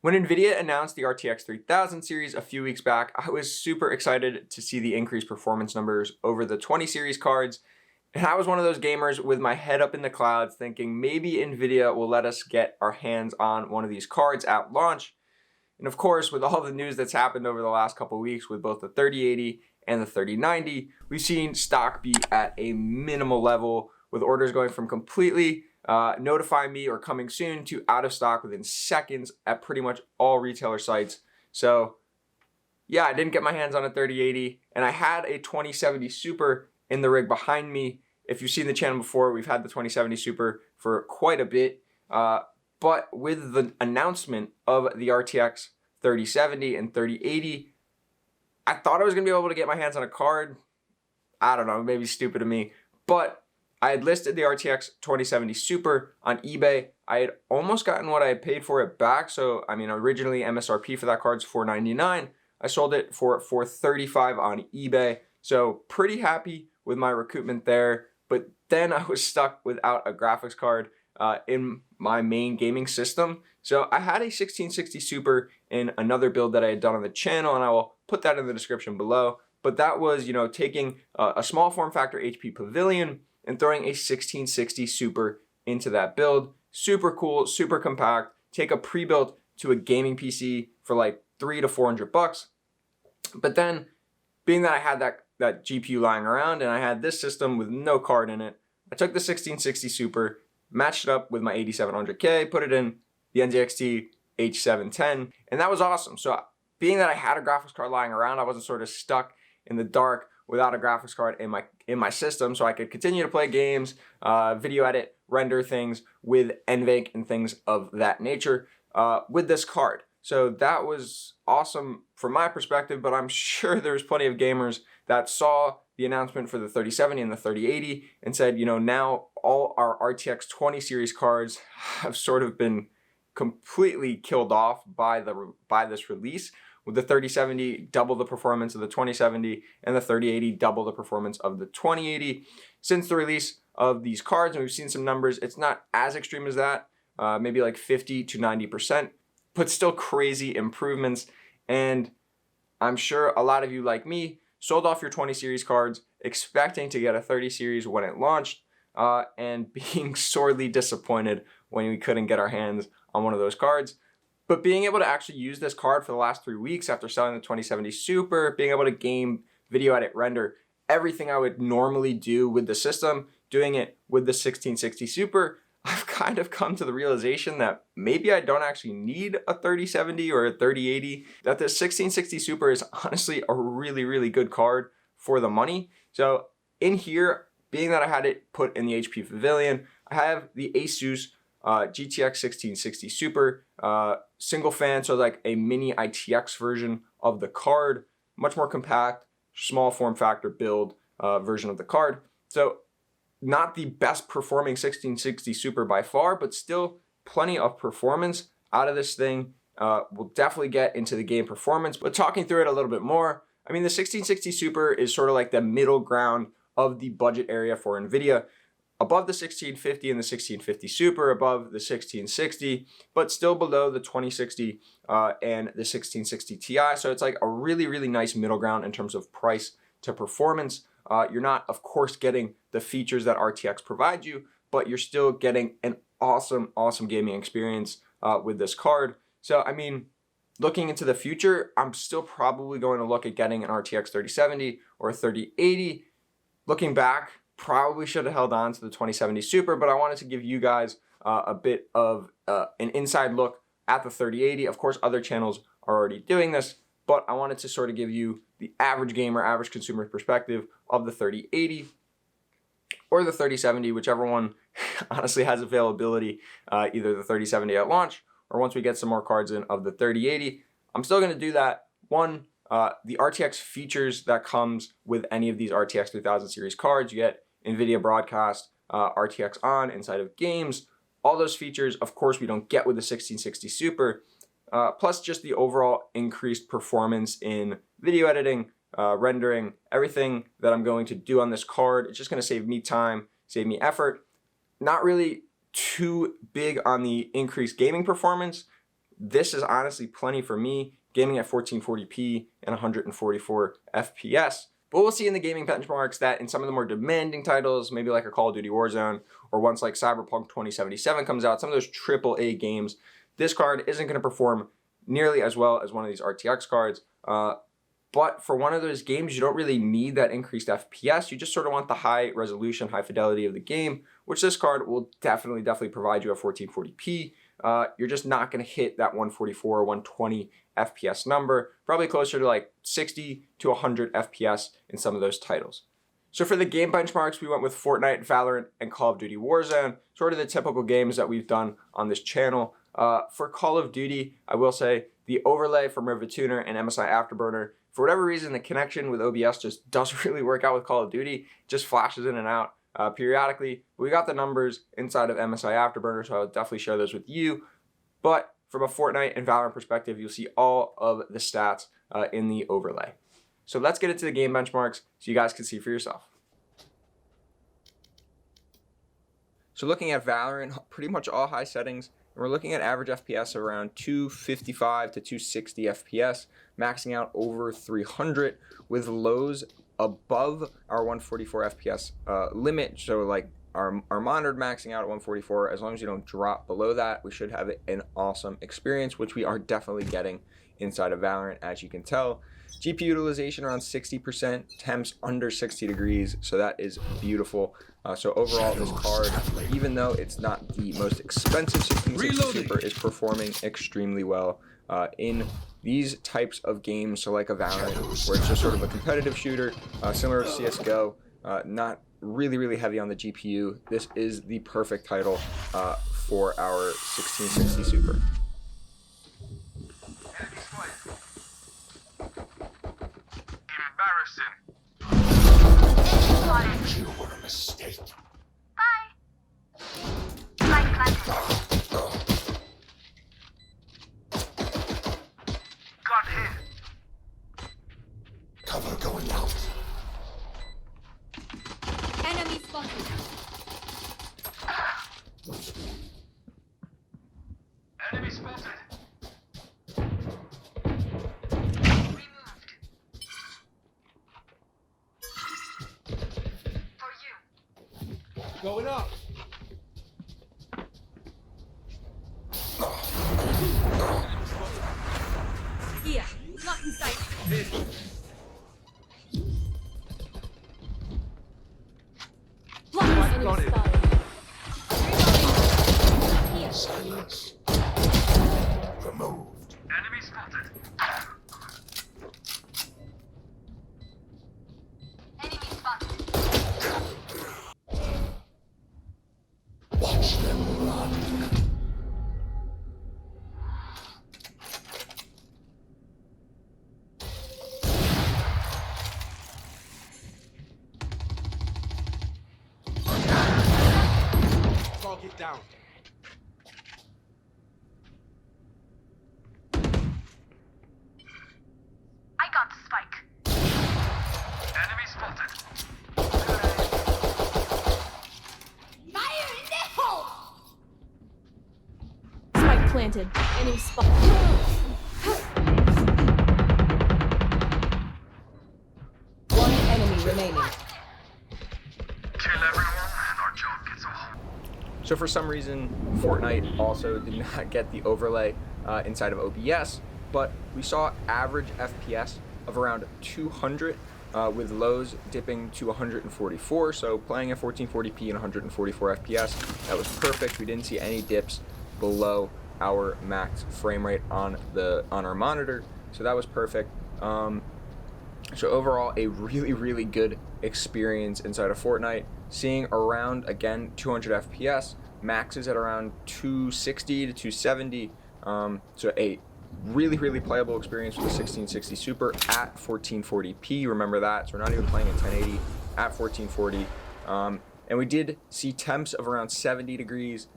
When NVIDIA announced the RTX 3000 series a few weeks back, I was super excited to see the increased performance numbers over the 20 series cards. And I was one of those gamers with my head up in the clouds thinking maybe NVIDIA will let us get our hands on one of these cards at launch. And of course, with all the news that's happened over the last couple of weeks with both the 3080 and the 3090, we've seen stock be at a minimal level, with orders going from completely notify me or coming soon to out of stock within seconds at pretty much all retailer sites. So yeah, I didn't get my hands on a 3080, and I had a 2070 Super in the rig behind me. If you've seen the channel before, we've had the 2070 Super for quite a bit. But with the announcement of the RTX 3070 and 3080, I thought I was going to be able to get my hands on a card. I don't know, maybe stupid of me. But I had listed the RTX 2070 Super on eBay. I had almost gotten what I had paid for it back. So, I mean, originally MSRP for that card's $499. I sold it for $435 on eBay. So pretty happy with my recoupment there. But then I was stuck without a graphics card in my main gaming system. So I had a 1660 Super in another build that I had done on the channel, and I will put that in the description below. But that was, taking a small form factor HP Pavilion and throwing a 1660 Super into that build. Super cool, super compact. Take a pre-built to a gaming PC for like $300 to $400. But then, being that I had that GPU lying around and I had this system with no card in it, I took the 1660 Super, matched it up with my 8700K, put it in the NZXT H710, and that was awesome. So being that I had a graphics card lying around, I wasn't sort of stuck in the dark without a graphics card in my system, so I could continue to play games, video edit, render things with NVENC and things of that nature with this card. So that was awesome from my perspective, but I'm sure there's plenty of gamers that saw the announcement for the 3070 and the 3080 and said, now all our RTX 20 series cards have sort of been completely killed off by this release, with the 3070 double the performance of the 2070 and the 3080 double the performance of the 2080. Since the release of these cards, and we've seen some numbers, it's not as extreme as that, maybe like 50 to 90%, but still crazy improvements. And I'm sure a lot of you, like me, sold off your 20 series cards expecting to get a 30 series when it launched, and being sorely disappointed when we couldn't get our hands on one of those cards. But being able to actually use this card for the last 3 weeks after selling the 2070 Super, being able to game, video edit, render, everything I would normally do with the system, doing it with the 1660 Super, I've kind of come to the realization that maybe I don't actually need a 3070 or a 3080, that the 1660 Super is honestly a really, really good card for the money. So in here, being that I had it put in the HP Pavilion, I have the Asus GTX 1660 Super, single fan, so like a mini ITX version of the card, much more compact, small form factor build version of the card. So not the best performing 1660 Super by far, but still plenty of performance out of this thing. We'll definitely get into the game performance, but talking through it a little bit more, I mean, the 1660 Super is sort of like the middle ground of the budget area for NVIDIA. Above the 1650 and the 1650 Super, above the 1660, but still below the 2060 and the 1660 Ti. So it's like a really, really nice middle ground in terms of price to performance. You're not, of course, getting the features that RTX provides you, but you're still getting an awesome, awesome gaming experience with this card. So, I mean, looking into the future, I'm still probably going to look at getting an RTX 3070 or a 3080. Looking back, probably should have held on to the 2070 Super, but I wanted to give you guys a bit of an inside look at the 3080. Of course, other channels are already doing this, but I wanted to sort of give you the average gamer, average consumer perspective of the 3080 or the 3070, whichever one honestly has availability, either the 3070 at launch or once we get some more cards in of the 3080. I'm still going to do that. One, the RTX features that comes with any of these RTX 3000 series cards, you get NVIDIA Broadcast, RTX On inside of games. All those features, of course, we don't get with the 1660 Super. Plus just the overall increased performance in video editing, rendering, everything that I'm going to do on this card. It's just going to save me time, save me effort. Not really too big on the increased gaming performance. this is honestly plenty for me, gaming at 1440p and 144 FPS. But we'll see in the gaming benchmarks that in some of the more demanding titles, maybe like a Call of Duty Warzone, or once like Cyberpunk 2077 comes out, some of those AAA games, this card isn't going to perform nearly as well as one of these RTX cards. But for one of those games, you don't really need that increased FPS. You just sort of want the high resolution, high fidelity of the game, which this card will definitely provide you at 1440p. You're just not going to hit that 144 or 120 FPS number, probably closer to like 60 to 100 FPS in some of those titles. So for the game benchmarks, we went with Fortnite, Valorant, and Call of Duty Warzone, sort of the typical games that we've done on this channel. For Call of Duty, I will say the overlay from Rivet Tuner and MSI Afterburner, for whatever reason, the connection with OBS just doesn't really work out with Call of Duty. It just flashes in and out periodically. We got the numbers inside of MSI Afterburner, so I'll definitely share those with you. But from a Fortnite and Valorant perspective, you'll see all of the stats in the overlay. So let's get into the game benchmarks so you guys can see for yourself. So looking at Valorant, pretty much all high settings, and we're looking at average FPS around 255 to 260 FPS, maxing out over 300 with lows above our 144 FPS limit. So like our monitored maxing out at 144, as long as you don't drop below that, we should have an awesome experience, which we are definitely getting inside of Valorant, as you can tell. GPU utilization around 60%, temps under 60 degrees, so that is beautiful. So overall, this card, even though it's not the most expensive 1660 Super, is performing extremely well in these types of games. So like a Valorant, where it's just sort of a competitive shooter, similar to CSGO, not really heavy on the GPU. This is the perfect title for our 1660 Super. You were a mistake. Bye. Light planted. Got him. Cover going out. Enemy spotted. Enemy spotted. Going up. Here, not in sight. Blind enemy spotted. Here. Silence. Removed. Enemy spotted. Enemy spotted. Watch them run. Target down. I got the spike. Enemy spotted. Fire in the hole! Spike planted. Enemy spotted. One enemy remaining. Kill everyone and our job gets a home. So for some reason, Fortnite also did not get the overlay inside of OBS, but we saw average FPS of around 200 with lows dipping to 144. So playing at 1440p and 144 FPS, that was perfect. We didn't see any dips below our max frame rate on our monitor, so that was perfect. So overall, a really good experience inside of Fortnite. Seeing around, again, 200 FPS, maxes at around 260 to 270. So a really playable experience with the 1660 Super at 1440p. Remember that. So we're not even playing at 1080 at 1440. And we did see temps of around 70 degrees,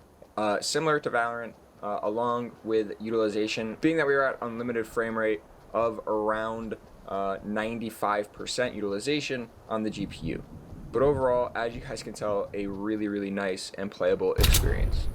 similar to Valorant, along with utilization, being that we were at unlimited frame rate of around 95% utilization on the GPU. But overall, as you guys can tell, a really nice and playable experience.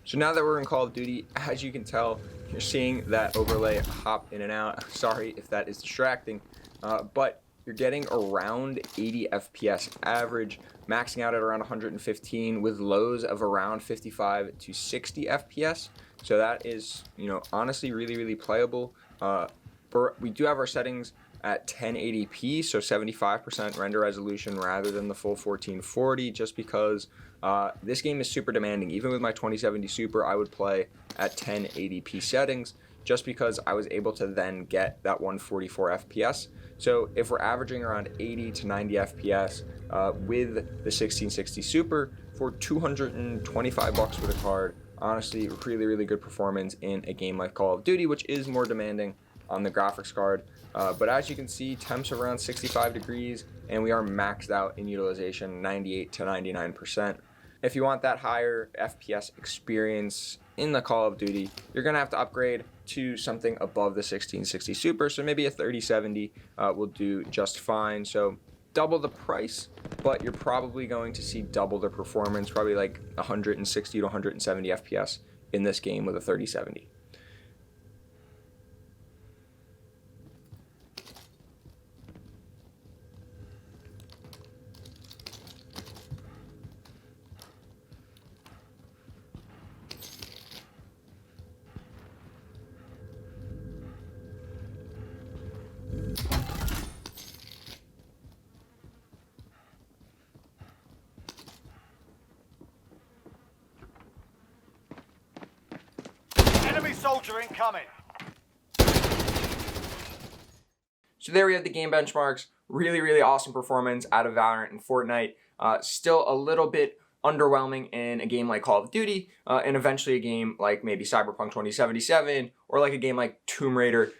So now that we're in Call of Duty, as you can tell, you're seeing that overlay hop in and out. Sorry if that is distracting, but you're getting around 80 FPS average, maxing out at around 115 with lows of around 55 to 60 FPS. So that is, honestly really playable. We do have our settings at 1080p, so 75% render resolution rather than the full 1440, just because this game is super demanding. Even with my 2070 Super, I would play at 1080p settings just because I was able to then get that 144 FPS. So if we're averaging around 80 to 90 FPS with the 1660 Super for $225 for the card, honestly, really good performance in a game like Call of Duty, which is more demanding on the graphics card. But as you can see, temps are around 65 degrees, and we are maxed out in utilization, 98 to 99%. If you want that higher FPS experience in the Call of Duty, you're gonna have to upgrade to something above the 1660 Super, so maybe a 3070 will do just fine. So double the price, but you're probably going to see double the performance, probably like 160 to 170 FPS in this game with a 3070. Enemy soldier incoming. So there we have the game benchmarks. Really awesome performance out of Valorant and Fortnite. Still a little bit underwhelming in a game like Call of Duty, and eventually a game like maybe Cyberpunk 2077 or like a game like Tomb Raider.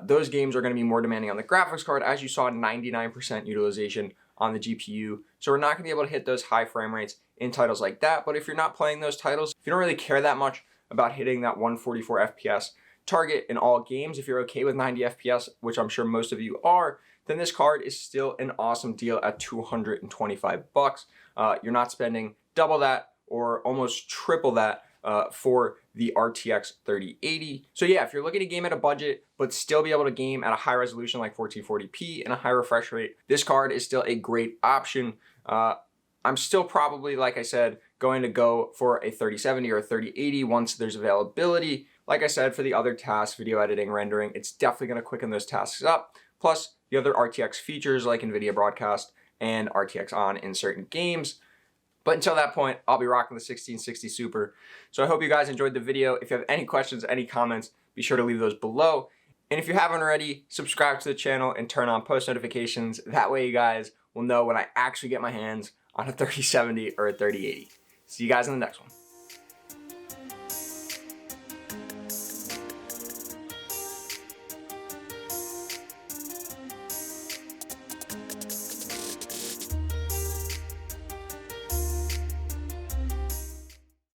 Those games are going to be more demanding on the graphics card, as you saw 99% utilization on the GPU. So we're not going to be able to hit those high frame rates in titles like that. But if you're not playing those titles, if you don't really care that much about hitting that 144 FPS target in all games, if you're okay with 90 FPS, which I'm sure most of you are, then this card is still an awesome deal at $225. You're not spending double that or almost triple that for the RTX 3080. So yeah, if you're looking to game at a budget but still be able to game at a high resolution like 1440p and a high refresh rate, this card is still a great option. I'm still probably, like I said, going to go for a 3070 or a 3080 once there's availability. Like I said, for the other tasks, video editing, rendering, it's definitely going to quicken those tasks up. Plus the other RTX features like NVIDIA Broadcast and RTX On in certain games. But until that point, I'll be rocking the 1660 Super. So I hope you guys enjoyed the video. If you have any questions, any comments, be sure to leave those below. And if you haven't already, subscribe to the channel and turn on post notifications. That way you guys will know when I actually get my hands on a 3070 or a 3080. See you guys in the next one.